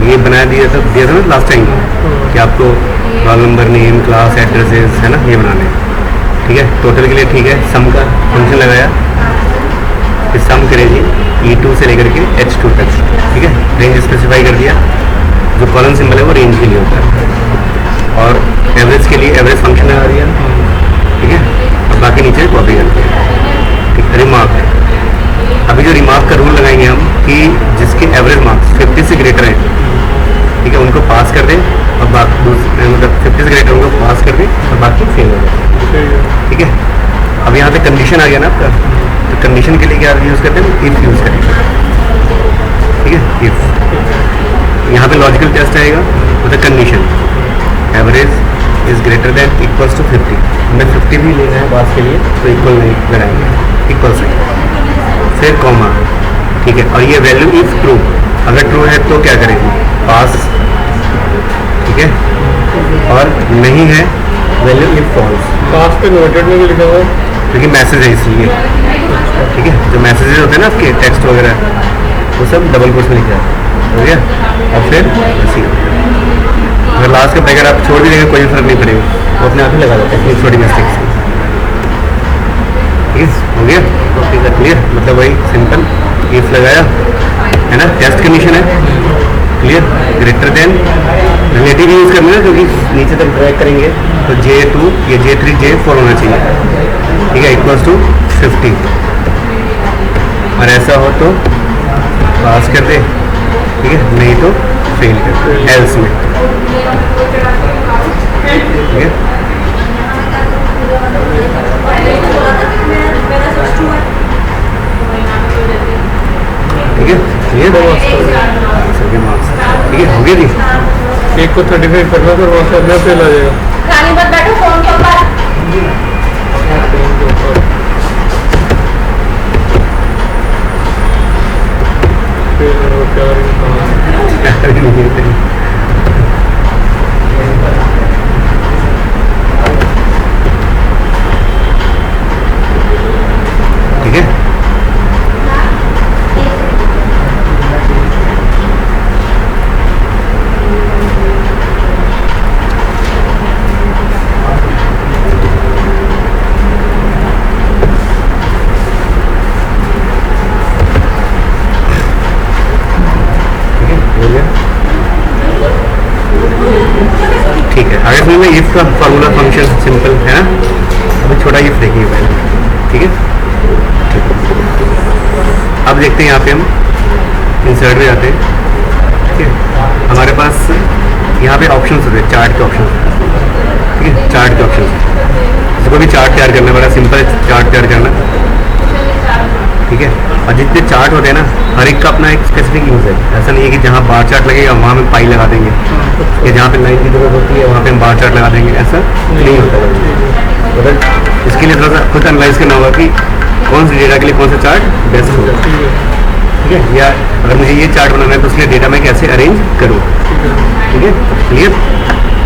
ये बना दिया था ना लास्ट टाइम कि आपको roll number, name, class, addresses है ना, ये बनाने हैं। ठीक है, टोटल के लिए ठीक है। सम का फंक्शन लगाया, फिर सम करेगी E2 से लेकर के H2 तक। ठीक है, रेंज स्पेसिफाई कर दिया। जो कॉलम सिंबल है वो रेंज के लिए होता है, और एवरेज के लिए एवरेज फंक्शन लगा दिया। ठीक है, और बाकी नीचे कॉपी करते हैं। ठीक, रिमार्क। अभी जो रिमार्क का रूल लगाएंगे हम कि जिसके एवरेज मार्क्स 50 से ग्रेटर हैं, ठीक है, उनको पास कर दें, और बाकी मतलब 50 से ग्रेटर उनको पास कर दें और बाकी फेल हो जाए। ठीक है, अब यहाँ पे कंडीशन आ गया ना आपका, तो कंडीशन के लिए क्या यूज़ करते हैं, इफ़ यूज़ करेंगे। ठीक है, इफ़ यहाँ पे लॉजिकल टेस्ट आएगा, मतलब condition average is greater than equals to 50। हमें 50 भी लेना है पास के लिए, तो इक्वल नहीं लगाएंगे, इक्वल से फिर कॉमा। ठीक है, और ये वैल्यू इफ ट्रू, अगर ट्रू है तो क्या करेंगे, पास। ठीक है, और नहीं है वैल्यू इफ फॉल्स। पास पे नोटेड में भी लिखा हुआ है क्योंकि मैसेज है इसलिए। ठीक है, जो मैसेजेस होते हैं ना आपके टेक्स्ट वगैरह, वो सब डबल कोट्स में लिखा है। हो गया, और फिर ऐसी अगर लास्ट का ब्रैकेट आप छोड़ भी देंगे कोई फर्क नहीं पड़ेगा, वो अपने आप ही लगा देते हैं छोटी मिस्टेक से। ठीक है, हो गया, ओके का क्लियर। मतलब वही सिंपल इफ लगाया है ना, टेस्ट कंडीशन है, clear. Greater than relative use करना है, क्योंकि नीचे तक ड्रैग करेंगे तो J2 या J3 J4 होना चाहिए। ठीक है, इक्वल्स टू 50, और ऐसा हो तो पास कर दे। ठीक है, नहीं तो फेल कर दे एल्स में। ठीक है, ठीक है, क्लियर। सभी मार्क्स ठीक है, हो गया जी। एक को 35 करना, फिर वहाँ से अपने फेल आ जाएगा। खाली मत बैठो फोन के ऊपर। ठीक है, ठीक है। आगे समझ में इफ का फार्मूला फंक्शन सिंपल है ना। अभी छोटा इफ देखिए पहले। ठीक है, अब देखते हैं यहाँ पे हम इंसर्ट में जाते हैं। ठीक है, हमारे पास यहाँ पे ऑप्शंस होते हैं, चार्ट के ऑप्शन। ठीक है, चार्ट के ऑप्शन, इसको भी चार्ट तैयार करना, बड़ा सिंपल चार्ट तैयार करना। ठीक है, और जितने चार्ट होते हैं ना, हर एक का अपना एक स्पेसिफिक यूज़ है। ऐसा नहीं है कि जहाँ बार चार्ट लगेगा वहाँ हम पाई लगा देंगे, या जहाँ पे लाइन की जरूरत होती है वहाँ पे हम बार चार्ट लगा देंगे, ऐसा नहीं होता है। मतलब इसके लिए थोड़ा सा खुद एनालाइज करना होगा कि कौन सी डेटा के लिए कौन सा चार्ट बेस्ट होगा। ठीक है, या अगर मुझे ये चार्ट बनाना है तो उसके लिए डेटा मैं कैसे अरेंज करूँ। ठीक है, क्लियर।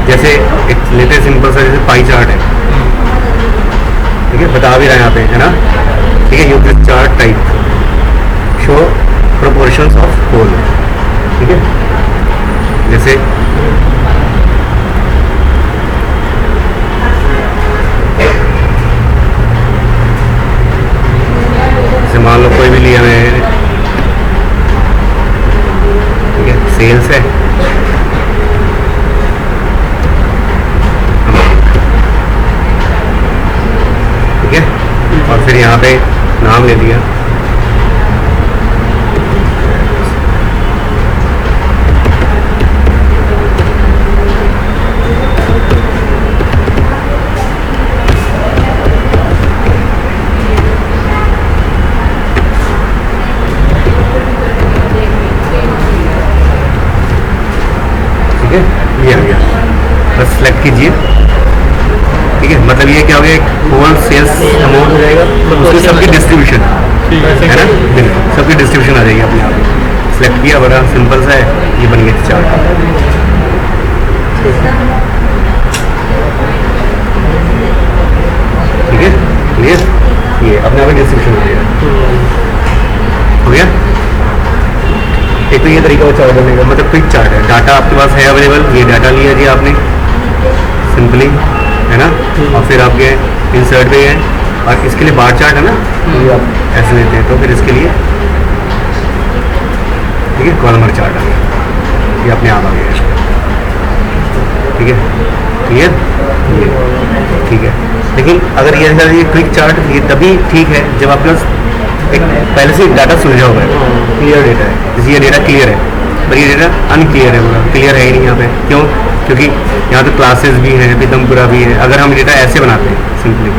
जैसे एक लेते हैं सिंपल सा, जैसे पाई चार्ट है। ठीक है, बता भी रहा है यहाँ पे, है ना। ठीक है, use this chart type show proportions of whole. ठीक है, जैसे मान लो कोई भी लिया मैंने, ठीक है, सेल्स है, ठीक है, और फिर यहाँ पे नाम ले दिया। ये आ गया। बस सेलेक्ट कीजिए। ठीक है, मतलब ये क्या हो गया, एक होल सेल्स अमाउंट हो जाएगा, उसमें सबकी डिस्ट्रीब्यूशन ठीक है ना, बिल्कुल सबकी डिस्ट्रीब्यूशन आ जाएगी अपने आप। सेलेक्ट किया, बड़ा सिंपल सा है, ये बन गया चार्ट। ठीक है, क्लियर, ये अपने आप डिस्ट्रीब्यूशन हो गया। हो गया, एक तो ये तरीका हो चार्ट बनने का, मतलब क्विक चार्ट है, डाटा आपके पास है अवेलेबल, ये डाटा लिया जी आपने सिंपली, है ना, और फिर आपके इंसर्ट पे है, और इसके लिए बार चार्ट है ना, ये आप ऐसे लेते हैं, तो फिर इसके लिए ठीक है कॉलमर चार्ट आ गया, ये अपने आप आ गया। ठीक है, क्लियर, ठीक है। लेकिन अगर ये क्विक चार्ट ये तभी ठीक है जब आपके पास एक पहले से डाटा सुलझा हुआ है, क्लियर डेटा है, जैसे ये डेटा क्लियर है, पर ये डेटा अनक्लियर है, पूरा क्लियर है ही नहीं यहाँ पे। क्यों? क्योंकि यहाँ तो क्लासेस भी हैं, पीतमपुरा भी है। अगर हम डेटा ऐसे बनाते हैं सिंपली,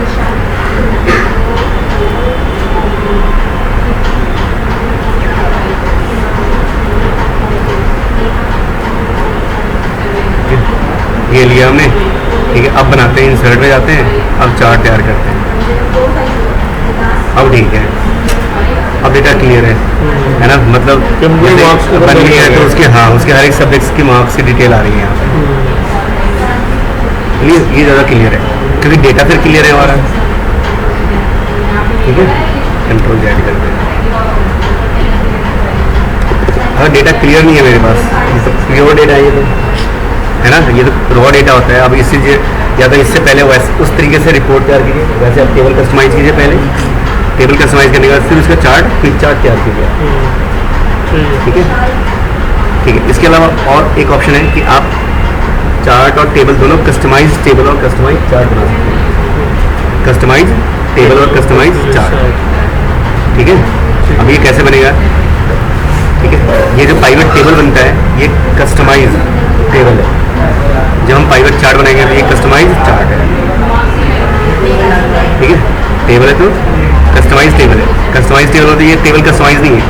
ये लिया हमने, ठीक है, अब बनाते हैं, इंसर्ट में जाते हैं, अब चार्ट तैयार करते हैं। अब ठीक है, अब डेटा क्लियर है ना, मतलब मार्क्स बन गया है तो उसके, हाँ, उसके हर एक सब्जेक्ट्स की मार्क्स की डिटेल आ रही है यहाँ पे। ये ज़्यादा क्लियर है क्योंकि डेटा फिर क्लियर है हमारा। ठीक है, कंट्रोल Z करते हैं। अगर डेटा क्लियर नहीं है मेरे पास, ये तो प्योर डेटा है, ये तो है ना, ये तो रॉ डेटा होता है। अब इससे या तो इससे पहले वैसे उस तरीके से रिपोर्ट तैयार कीजिए, वैसे आप टेबल कस्टमाइज कीजिए पहले, टेबल कस्टमाइज करने के बाद फिर उसका चार्ट, क्विक चार्ट तैयार कीजिए। ठीक है, ठीक है। इसके अलावा और एक ऑप्शन है कि आप चार्ट और टेबल दोनों कस्टमाइज टेबल और कस्टमाइज चार्ट बना सकते हैं। कस्टमाइज टेबल और कस्टमाइज चार्ट। ठीक है, अब ये कैसे बनेगा? ठीक है, ये जो पाइवट टेबल बनता है ये कस्टमाइज टेबल है। जब हम पाइवट चार्ट बनाएंगे तो ये कस्टमाइज चार्ट है। ठीक है, टेबल है तो कस्टमाइज टेबल है। कस्टमाइज टेबल हो तो ये टेबल कस्टमाइज नहीं है।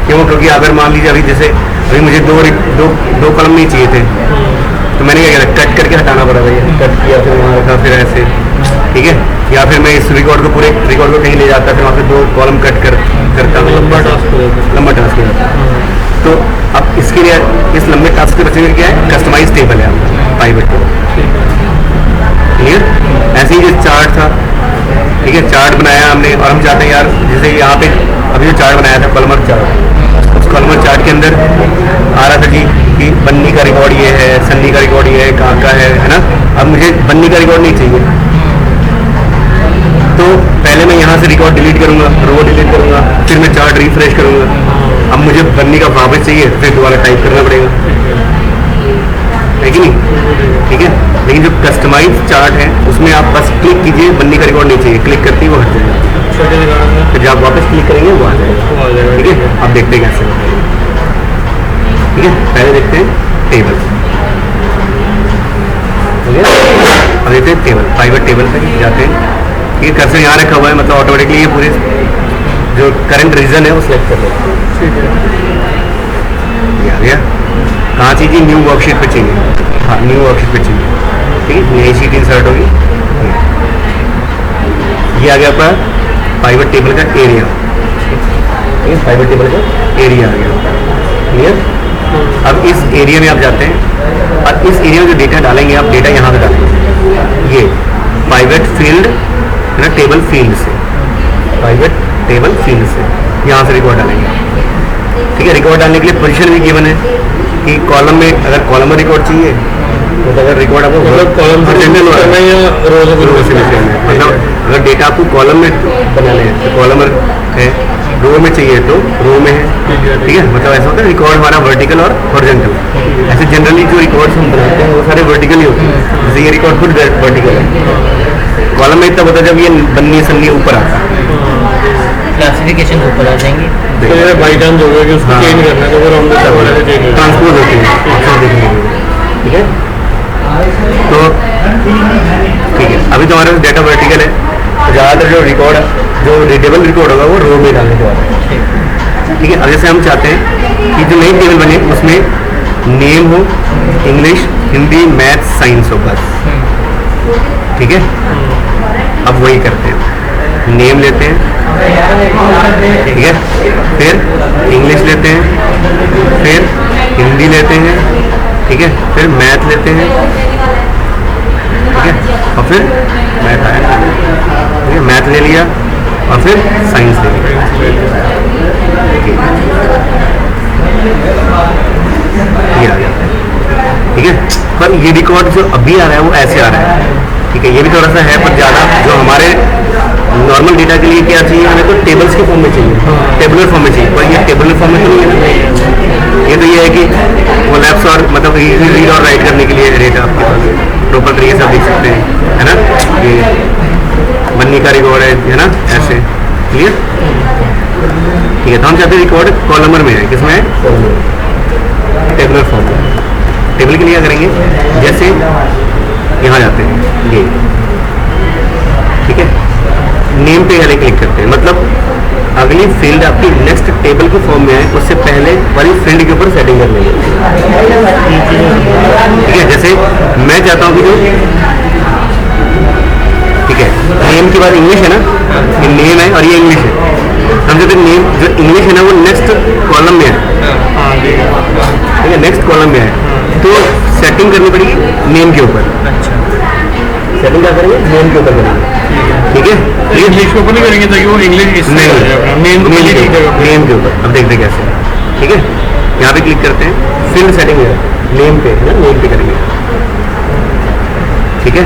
क्यों? क्योंकि अगर मान लीजिए अभी जैसे अभी मुझे दो कॉलम नहीं चाहिए थे, तो मैंने क्या किया, कट करके हटाना पड़ा था। ये कट किया, फिर वहाँ रखा, फिर ऐसे। ठीक है, या फिर मैं इस रिकॉर्ड को पूरे रिकॉर्ड को कहीं ले जाता, फिर वहाँ पे 2 कॉलम कट करता हूँ। लंबा टास्क हो जाता है। लंबा टास्क हो जाता है। तो अब इसके लिए इस लंबे टास्क के बचने के लिए क्या है, कस्टमाइज टेबल है आपका पाइवट को। क्लियर? ऐसे ही जो चार्ट था, ठीक है, चार्ट बनाया हमने और हम चाहते हैं यार जैसे यहाँ पे अभी जो चार्ट बनाया था कॉलमर चार्ट, उस कॉलमर चार्ट के अंदर आ रहा था जी कि बन्नी का रिकॉर्ड ये है, सन्नी का रिकॉर्ड ये है, कहाँ का है ना। अब मुझे बन्नी का रिकॉर्ड नहीं चाहिए, तो पहले मैं यहाँ से रिकॉर्ड डिलीट करूँगा, रो डिलीट करूँगा, फिर मैं चार्ट रिफ्रेश करूँगा। अब मुझे बन्नी का वापस चाहिए, फिर दोबारा टाइप करना पड़ेगा, है कि नहीं? ठीक है, लेकिन जो कस्टमाइज चार्ट है उसमें आप बस क्लिक कीजिए, बन्नी का रिकॉर्ड नहीं चाहिए, क्लिक करते ही वो हट जाएगा। फिर जब आप वापस क्लिक करेंगे वो आ जाएगा। ठीक है, अब देखते हैं कैसे होता है। ठीक है, पहले देखते हैं टेबल। ठीक है, अब देखते हैं टेबल, प्राइवेट टेबल पे जाते हैं। ये कर्सर यहाँ रखा हुआ है, मतलब ऑटोमेटिकली ये पूरे जो करंट रीजन है वो सिलेक्ट कर लेगा। ठीक है, ये आ गया। कहाँ चाहिए? न्यू वर्कशीट पे चाहिए। हाँ, न्यू वर्कशीट पे चाहिए। ठीक है, नई शीट इंसर्ट होगी। ये आ गया आपका प्राइवेट टेबल का एरिया। ठीक है, प्राइवेट टेबल का एरिया आ गया। क्लियर? अब इस एरिया में आप जाते हैं और इस एरिया में जो डेटा डालेंगे आप, डेटा यहाँ पे डालेंगे। ये प्राइवेट फील्ड है ना, टेबल फील्ड से, प्राइवेट टेबल फील्ड से यहाँ से रिकॉर्ड डालेंगे। ठीक है, रिकॉर्ड डालने के लिए पोजीशन भी गिवन है कि कॉलम में अगर कॉलम में रिकॉर्ड चाहिए तो अगर रिकॉर्ड आपको मतलब कॉलम से जनरल करना है या रोज रो से लिखना है। मतलब अगर डेटा आपको कॉलम में बनाने हैं तो कॉलम है, रो में चाहिए तो रो में है। ठीक है, मतलब ऐसा होता है रिकॉर्ड हमारा वर्टिकल और हॉरिजॉन्टल। ऐसे जनरली जो रिकॉर्ड्स हम बनाते हैं वो सारे वर्टिकल ही होते हैं। जैसे ये रिकॉर्ड खुद वर्टिकल है। कॉलम में तब होता है जब ये बन्नी सन्नी ऊपर आता है, क्लासिफिकेशन के ऊपर आ जाएंगे। तो ये बाई चांस हो गया कि उसको हाँ। चेंज करना है, तो वो राउंड से चेंज होगा। ट्रांसपोज होते हैं, ऑप्शन देखेंगे। ठीक है, तो ठीक है, अभी तो हमारे पास डेटा वर्टिकल है, तो ज़्यादातर जो रिकॉर्ड जो रीडेबल रिकॉर्ड होगा वो रो में डालने के बाद। ठीक है, अब जैसे हम चाहते हैं कि जो नई टेबल बने उसमें नेम हो, इंग्लिश, हिंदी, मैथ, साइंस हो बस। ठीक है, अब वही करते हैं। नेम लेते हैं, ठीक है, फिर इंग्लिश लेते हैं, फिर हिंदी लेते हैं, ठीक है, फिर मैथ लेते हैं, ठीक है, और फिर मैथ आया, ठीक है, मैथ ले लिया और फिर साइंस ले लिया। ठीक है, ये आ गया, ठीक है। पर ये रिकॉर्ड जो अभी आ रहा है वो ऐसे आ रहा है, ठीक है, ये भी थोड़ा सा है पर ज़्यादा। जो हमारे नॉर्मल डेटा के लिए क्या चाहिए, हमें तो टेबल्स के फॉर्म में चाहिए, टेबुलर फॉर्म में चाहिए, पर ये टेबुलर फॉर्म में तो नहीं है। ये तो ये है कि वो लैप्स और मतलब रीड और राइट करने के लिए डेटा आपके पास प्रॉपर तरीके से आप देख सकते हैं, है ना। ये बन्नी का रिकॉर्ड है ना, ऐसे क्लियर। ठीक है, तो हम चाहते हैं रिकॉर्ड कॉलमर में है, किसमें है, टेबुलर फॉर्म में। टेबल के लिए क्या करेंगे, जैसे यहाँ जाते हैं ये, ठीक है, नेम पे पहले क्लिक करते हैं, मतलब अगली फील्ड आपकी नेक्स्ट टेबल के फॉर्म में है, उससे पहले वाली फील्ड के ऊपर सेटिंग कर लेंगे। ठीक है, जैसे मैं चाहता हूँ कि जो, ठीक है, नेम के बाद इंग्लिश है ना, ये नेम है और ये इंग्लिश है। हम कहते हैं नेम जो इंग्लिश है ना वो नेक्स्ट कॉलम में है, ठीक है, नेक्स्ट कॉलम में है, तो सेटिंग करनी पड़ेगी नेम के ऊपर। सेटिंग क्या करेंगे, नेम के ऊपर करेंगे, ठीक है। ये इंग्लिश के ऊपर नहीं करेंगे ताकि वो इंग्लिश नहीं, नेम नेम के ऊपर। अब देखते कैसे, ठीक है, यहाँ पे क्लिक करते हैं, फील्ड सेटिंग है नेम पे, है ना, नेम पे करेंगे, ठीक है।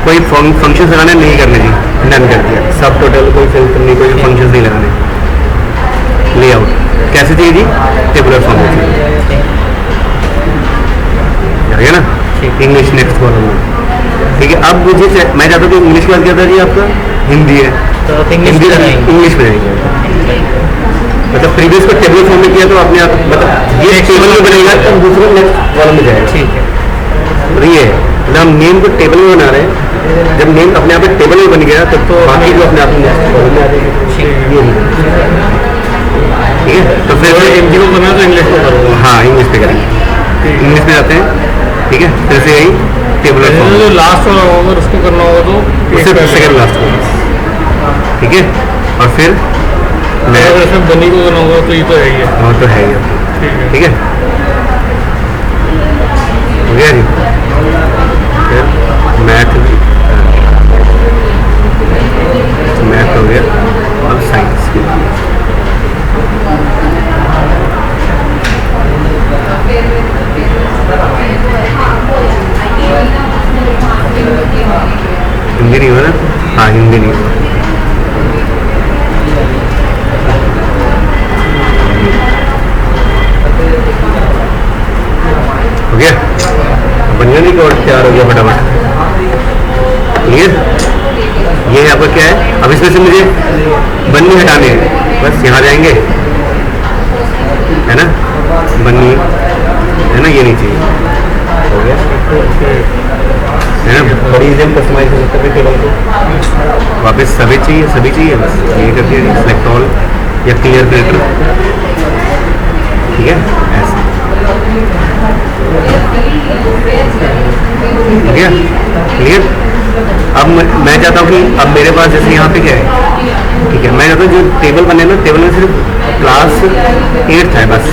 कोई फंक्शन लगाने नहीं करने जी, डन कर दिया। सब टोटल कोई फिल्टर नहीं, कोई फंक्शन नहीं लगाने। लेआउट कैसे चाहिए जी, टेबुलर फॉर्म में चाहिए, है ना, इंग्लिश नेक्स्ट कॉलम में, ठीक है। अब मुझे मैं चाहता हूँ कि इंग्लिश के बाद क्या था जी आपका, हिंदी है, तो हिंदी इंग्लिश में जाएंगे। मतलब प्रीवियस को टेबल फॉर्म में किया तो अपने आप मतलब ये टेबल में बनेगा तो दूसरे नेक्स्ट कॉलम में जाएगा। ठीक है, तो ये है, मतलब हम नेम को टेबल में बना रहे हैं। जब नेम अपने आप टेबल में बन गया तब तो बाकी जो अपने आप नेक्स्ट कॉलम में आ जाएगा। ये ठीक है, तो फिर हिंदी को बना तो इंग्लिश को करूँगा। हाँ, इंग्लिश पे करेंगे, इंग्लिश में जाते हैं, ठीक है, फिर से यही टेबुलर फॉर्म, जो लास्ट वाला होगा उसको करना होगा तो उससे सेकंड लास्ट होगा, ठीक है। और फिर अगर इसमें बनी को करना होगा तो ये तो है ही है। और तो है ही अब, ठीक है, हो गया जी। फिर मैथ हो गया, अब साइंस। हिंदी नहीं हुआ ना, हाँ हिंदी नहीं हुआ। हो गया, बनने नहीं और तैयार हो गया फटाफट, क्लियर। ये है आपका क्या है, अब इसमें से मुझे बन्नी हटाने हैं, बस यहाँ जाएंगे, है ना, बन्नी है ना, ये नहीं चाहिए, हो गया, है ना, बड़ी इजी हम कस्टमाइज कर सकते हैं टेबल को। वापस सभी चाहिए बस ये कर दिया, सिलेक्ट ऑल या क्लियर फिल्टर, ठीक है, ऐसे, ठीक है, क्लियर। अब मैं चाहता हूँ कि अब मेरे पास जैसे यहाँ पे क्या है, ठीक है, मैं चाहता हूँ जो टेबल बने ना, टेबल में सिर्फ क्लास 8 है बस,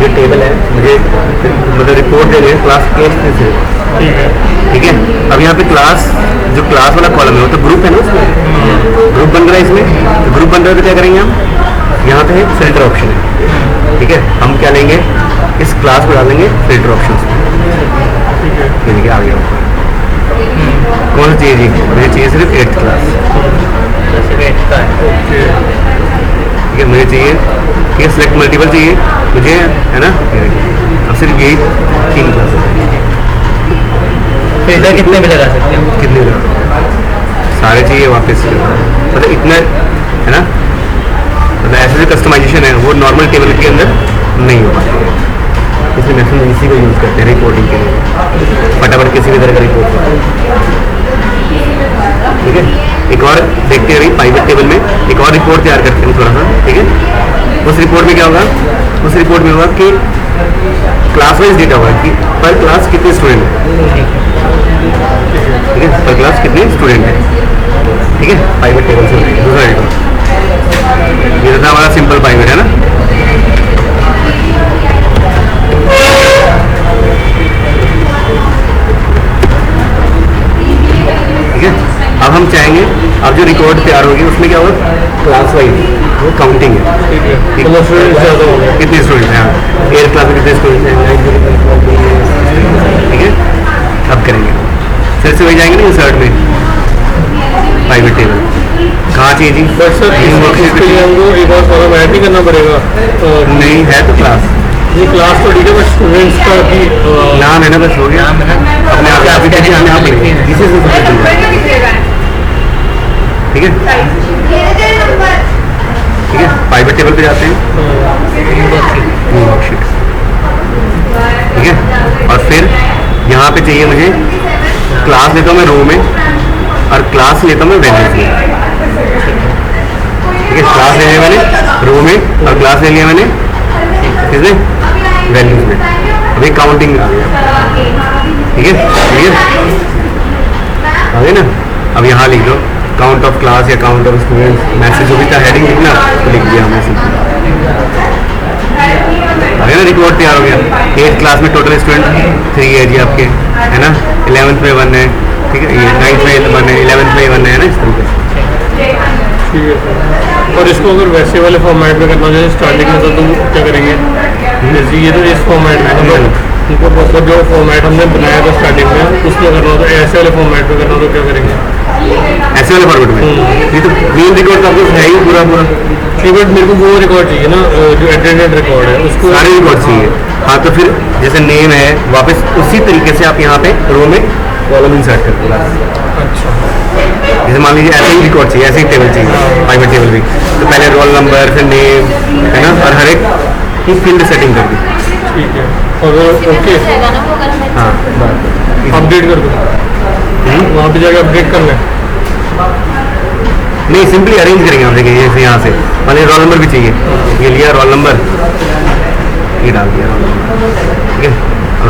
जो टेबल है मुझे मतलब रिपोर्ट दे रहे हैं क्लास 8 से, ठीक है। अब यहाँ पे क्लास जो क्लास वाला कॉलम है वो तो ग्रुप है ना, उसमें ग्रुप बन रहा है, इसमें तो ग्रुप बन रहा है तो क्या करेंगे हम, यहाँ पे एक फिल्टर ऑप्शन है, ठीक है, हम क्या लेंगे, इस क्लास को डालेंगे फिल्टर ऑप्शन में, आ गया ऊपर। कौन सा चाहिए जी, मुझे चाहिए सिर्फ 8th क्लास, ठीक है, मुझे चाहिए, ठीक है, सिलेक्ट मल्टीपल चाहिए मुझे, है ना, अब सिर्फ यही 3 क्लास तो इधर कितने भी लगा सकते हैं, कितने सारे चाहिए वापस, मतलब इतना, है ना, मतलब ऐसे जो कस्टमाइजेशन है वो नॉर्मल टेबल के अंदर नहीं हो पाती है, इसलिए मैक्सिमम इसी को यूज़ करते हैं रिपोर्टिंग के लिए, फटाफट किसी भी तरह का रिपोर्ट, ठीक है। एक और देखते हैं पाइवेट टेबल में एक और रिपोर्ट तैयार करते हैं थोड़ा सा, ठीक है। उस रिपोर्ट में क्या होगा, उस रिपोर्ट में होगा कि क्लास वाइज डेटा होगा कि पर क्लास कितने स्टूडेंट हैं, ठीक है, पर क्लास कितने स्टूडेंट हैं, ठीक है। पाइवेट टेबल से दूसरा डेटा ये था हमारा सिंपल पाइवेट, है ना। ठीक है, अब हम चाहेंगे अब जो रिकॉर्ड तैयार होगी उसमें क्या होगा, क्लास वाइज वो काउंटिंग है, ठीक है, ठीक मतलब स्टूडेंट ज़्यादा हो गया। कितने स्टूडेंट हैं, हाँ, 8th क्लास में कितने स्टूडेंट हैं, ठीक है। अब करेंगे फिर से वही जाएंगे ना इंसर्ट में, प्राइवेट टेबल कहाँ चेंजिंग, बट सर इसके लिए हमको एक और फॉर्म ऐड नहीं करना पड़ेगा। नहीं है तो क्लास ये क्लास तो ठीक है, बट स्टूडेंट्स का भी नाम है ना, बस हो गया। अपने आप आप देखिए हमें यहाँ पढ़ेंगे दिस इज ठीक है, ठीक है। प्राइवेट टेबल पे जाते हैं, वर्कशीट, ठीक है। और फिर यहाँ पे चाहिए मुझे क्लास लेता हूँ मैं रो में और क्लास लेता हूँ मैं वैल्यूज में, ठीक है। क्लास ले लिया मैंने रो में और क्लास ले लिया मैंने किसमें, वैल्यूज में। अभी काउंटिंग आ गया, ठीक है, क्लियर आ गया ना। अब यहाँ लिख दो काउंट ऑफ क्लास या काउंट ऑफ स्टूडेंट्स, मैसेज जो भी था हेडिंग लिखना तो लिख दिया हमने आ गया ना, रिकॉर्ड तैयार हो गया। 8th क्लास में टोटल स्टूडेंट 3 है जी आपके, है ना। 11th में 1 है, ठीक है, ये 9th में 1 है, 11th में 1 है ना, इस तरीके से। ठीक है सर। और इसको अगर वैसे वाले फॉर्मेट में करना हो जैसे स्टार्टिंग में, तो क्या करेंगे, जैसे ये तो इस फॉर्मेट में मतलब इनको मतलब जो फॉर्मेट हमने बनाया था स्टार्टिंग में उसमें करना हो, तो ऐसे वाले फॉर्मेट में करना हो तो क्या करेंगे, ऐसे वाले फॉर्मेट में। ये तो मेन रिकॉर्ड तो आपको है ही पूरा पूरा, ठीक, बट मेरे को वो रिकॉर्ड चाहिए ना जो अटेंडेंट रिकॉर्ड है उसको सारे रिकॉर्ड चाहिए। हाँ तो फिर जैसे नेम है वापस उसी तरीके से आप यहाँ पे रो में कॉलम इंसर्ट करते हैं। अच्छा, जैसे मान लीजिए ऐसे ही रिकॉर्ड चाहिए, ऐसे ही टेबल चाहिए, प्राइवेट टेबल भी, तो पहले रोल नंबर फिर नेम, है ना, और हर एक की फील्ड सेटिंग कर दी। ठीक है। और ओके हाँ अपडेट कर दो, वहाँ पे जाके अपडेट करना है। नहीं, सिंपली अरेंज करेंगे हम, देखिए जैसे यहाँ से मान लीजिए रोल नंबर भी चाहिए, ये लिया रोल नंबर, ये डाल दिया रोल नंबर, ठीक है।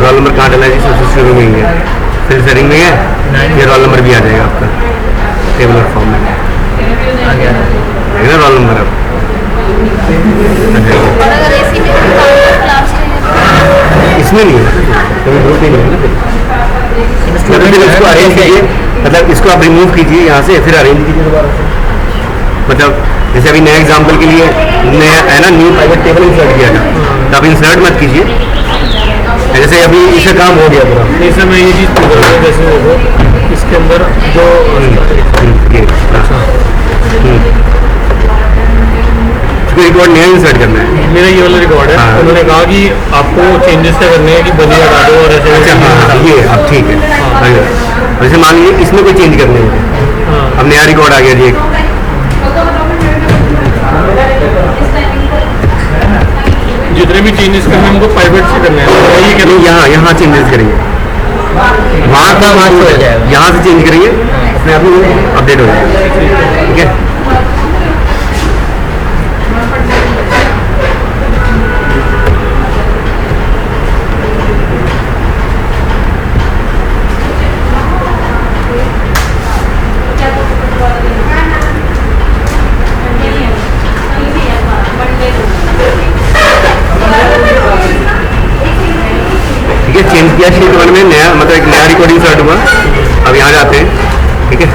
रोल नंबर कहाँ डाला है जी, सबसे शुरू में ही है, फिर सेटिंग में है, ये रोल नंबर भी आ जाएगा आपका टेबलर फॉर्म में, आ गया। है ना रोल नंबर। अब और अगर इसी में क्लास इसमें नहीं है, कभी ग्रुप नहीं है ना, मतलब फिर इसको अरेंज कीजिए, मतलब इसको आप रिमूव कीजिए यहाँ से, फिर अरेंज कीजिए दोबारा से। मतलब जैसे अभी नया एग्जाम्पल के लिए नया है ना, न्यू प्राइवेट टेबल इंसर्ट किया था, तो आप इंसर्ट मत कीजिए, जैसे अभी इसका काम हो गया पूरा। नहीं सर, मैं ये चीज़ पूछ रहा हूँ, जैसे वो इसके अंदर जो ये इसको रिकॉर्ड नया इंसर्ट करना है। मेरा ये वाला रिकॉर्ड है, हाँ। उन्होंने कहा कि आपको चेंजेस क्या करने हैं कि बनी हटा दो और ऐसे अच्छा हाँ, ये अब ठीक है। और जैसे मान लीजिए इसमें कोई चेंज करने हैं, हाँ। अब नया रिकॉर्ड आ गया जी एक, जितने भी चेंजेस करने हैं हमको प्राइवेट से करने हैं, तो ये चलो यहाँ चेंजेस करेंगे, वहाँ का वहाँ हो जाएगा। यहाँ से चेंज करेंगे, अपने आप ही अपडेट हो जाएगा, ठीक है। चेंज किया शीट 1 में नया, मतलब एक नया रिकॉर्डिंग स्टार्ट हुआ। अब यहाँ जाते हैं, ठीक है,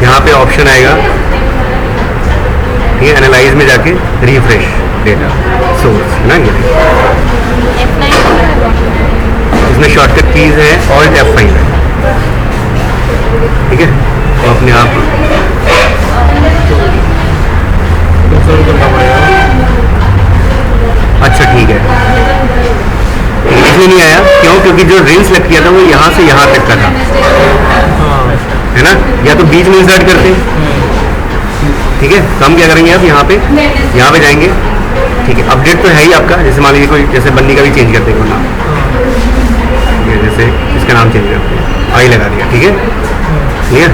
यहाँ पे ऑप्शन आएगा, ठीक है, एनालाइज में जाके रिफ्रेश डेटा सोर्स है ना, ये इसमें शॉर्टकट कीज है ऑल्ट F5 है, ठीक है। तो अपने आप करना पड़ेगा। अच्छा ठीक है, इसमें नहीं आया क्यों, क्योंकि जो रेंज सेलेक्ट किया था वो यहाँ से यहाँ तक का था, है ना, या तो बीच में इंसर्ट करते, ठीक है। तो हम क्या करेंगे, अब यहाँ पे जाएंगे, ठीक है। अपडेट तो है ही आपका, जैसे मान लीजिए कोई जैसे बन्नी का भी चेंज कर देंगे नाम, ठीक है, जैसे इसका नाम चेंज करते आई लगा दिया, ठीक है, क्लियर।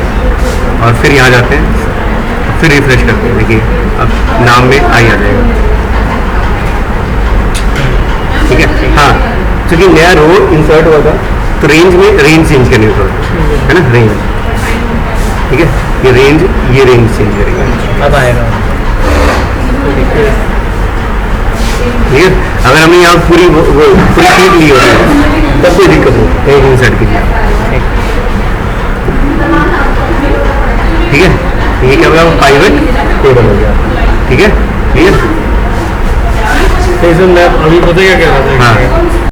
और फिर यहाँ जाते हैं, फिर रिफ्रेश करते हैं, देखिए अब नाम में आई आ जाएगा, ठीक है। हाँ क्योंकि नया रो इंसर्ट हुआ था तो रेंज में रेंज चेंज करनी होती है ना, रेंज, ठीक है, ये रेंज चेंज करेंगे। अब आएगा। ठीक है, अगर हमने यहाँ पूरी पूरी शीट ली होती तब कोई दिक्कत हो, एक इंसर्ट कीजिए, ठीक है। ये क्या होगा, पाइवट टेबल हो गया, ठीक है, क्लियर। तो सर मैं अभी पता क्या कह रहा था हाँ।